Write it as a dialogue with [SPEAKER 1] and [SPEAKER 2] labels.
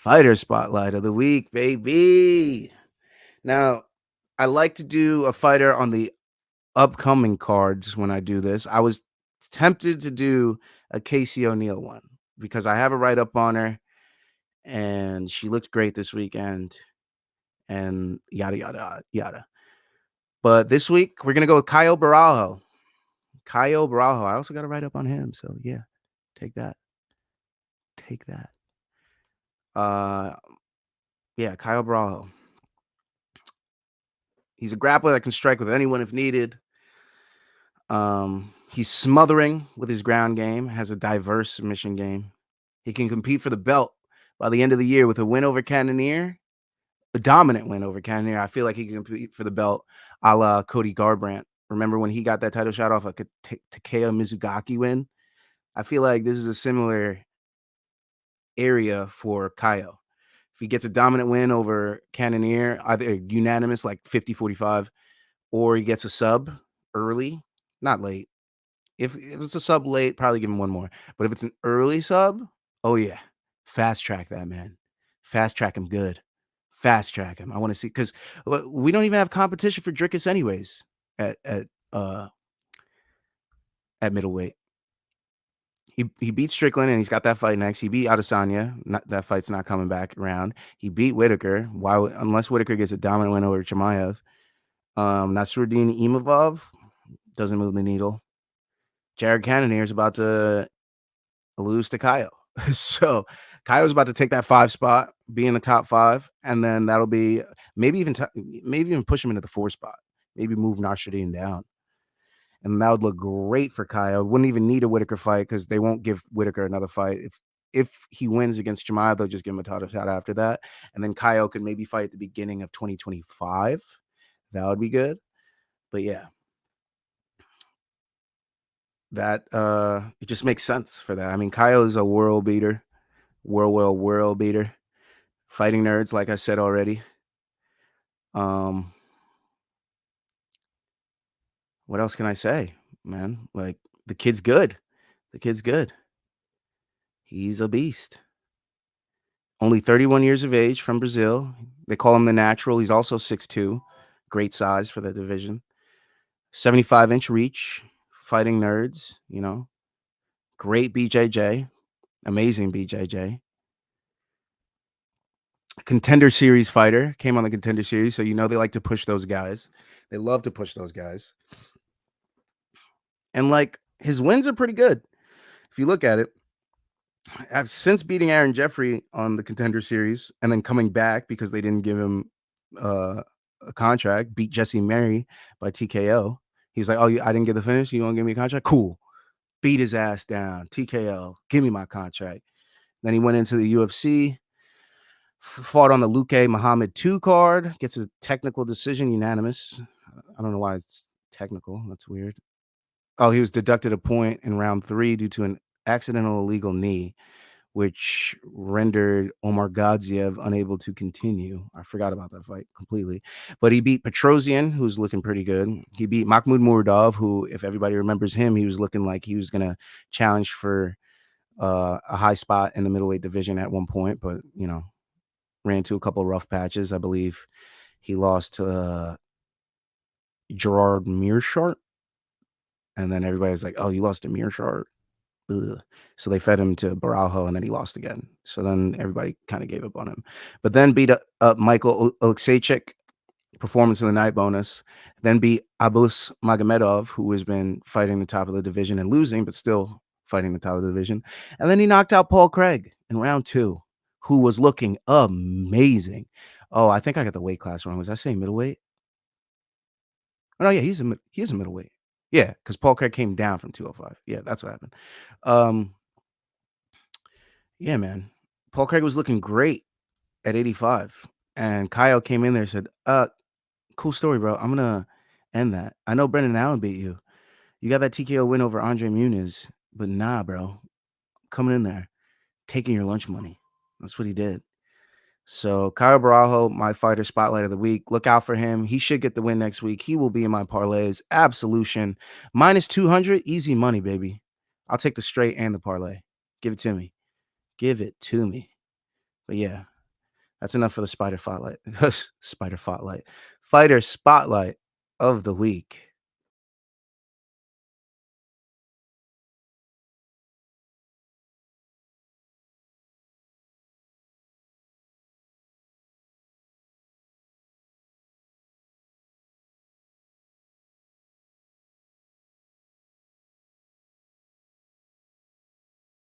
[SPEAKER 1] Fighter spotlight of the week, baby. Now, I like to do a fighter on the upcoming cards when I do this. I was tempted to do a Casey O'Neill one because I have a write up on her and she looked great this weekend and yada, yada, yada. But this week, we're going to go with Caio Borralho. Caio Borralho. I also got a write up on him. So, yeah, take that. Take that. Yeah, Caio Borralho. He's a grappler that can strike with anyone if needed. He's smothering with his ground game, has a diverse submission game. He can compete for the belt by the end of the year with a win over Cannonier, a dominant win over Cannonier. I feel like he can compete for the belt a la Cody Garbrandt. Remember when he got that title shot off a Takeo Mizugaki win? I feel like this is a similar area for Caio. If he gets a dominant win over Cannonier, either unanimous like 50-45, or he gets a sub early, not late. If it's a sub late, probably give him one more. But if it's an early sub, oh yeah, fast track that man. Fast track him good. Fast track him. I want to see because we don't even have competition for Drickus anyways at middleweight. He beat Strickland and he's got that fight next. He beat Adesanya. That fight's not coming back around. He beat Whitaker. Why? Unless Whitaker gets a dominant win over Chimaev. Nasruddin Imavov doesn't move the needle. Jared Cannonier is about to lose to Caio. So Caio's about to take that 5 spot, be in the top 5, and then that'll be maybe even push him into the 4 spot. Maybe move Nasruddin down. And that would look great for Caio. Wouldn't even need a Whitaker fight because they won't give Whitaker another fight. If he wins against Chimaev, they'll just give him a title shot after that. And then Caio could maybe fight at the beginning of 2025. That would be good. But yeah. That it just makes sense for that. I mean, Caio is a world beater. World beater. Fighting nerds, like I said already. What else can I say, man? Like the kid's good. The kid's good. He's a beast. Only 31 years of age, from Brazil. They call him the natural. He's also 6'2". Great size for the division. 75-inch reach. Fighting nerds, you know. Great BJJ. Amazing BJJ. Contender Series fighter. Came on the Contender Series, so you know they like to push those guys. They love to push those guys. And like his wins are pretty good. If you look at it, I've since beating Aaron Jeffrey on the Contender Series and then coming back because they didn't give him a contract, beat Jesse Mary by TKO. He was like, "Oh, I didn't get the finish. You want to give me a contract? Cool." Beat his ass down. TKO. Give me my contract. Then he went into the UFC, fought on the Luque Muhammad 2 card, gets a technical decision, unanimous. I don't know why it's technical. That's weird. Oh, he was deducted a point in round 3 due to an accidental illegal knee, which rendered Omar Gadziev unable to continue. I forgot about that fight completely. But he beat Petrosian, who's looking pretty good. He beat Mahmoud Muradov, who, if everybody remembers him, he was looking like he was going to challenge for a high spot in the middleweight division at one point, but, you know, ran into a couple of rough patches. I believe he lost to Gerard Mearshart. And then everybody's like, "Oh, you lost to Mearshart." Ugh. So they fed him to Borralho, and then he lost again. So then everybody kind of gave up on him. But then beat up Michael Oleksiejczuk, performance of the night bonus. Then beat Abus Magomedov, who has been fighting the top of the division and losing, but still fighting the top of the division. And then he knocked out Paul Craig in round 2, who was looking amazing. Oh, I think I got the weight class wrong. Was I saying middleweight? Oh, no, yeah, he is a middleweight. Yeah, because Paul Craig came down from 205. Yeah, that's what happened. Yeah, man. Paul Craig was looking great at 85. And Caio came in there and said, cool story, bro. I'm gonna end that. I know Brendan Allen beat you. You got that TKO win over Andre Muniz, but nah, bro. Coming in there, taking your lunch money. That's what he did. So Caio Borralho, my fighter spotlight of the week. Look out for him. He should get the win next week. He will be in my parlays. Absolution. Minus 200. Easy money, baby. I'll take the straight and the parlay. Give it to me. Give it to me. But yeah, That's enough for the spider spotlight. Fighter spotlight of the week.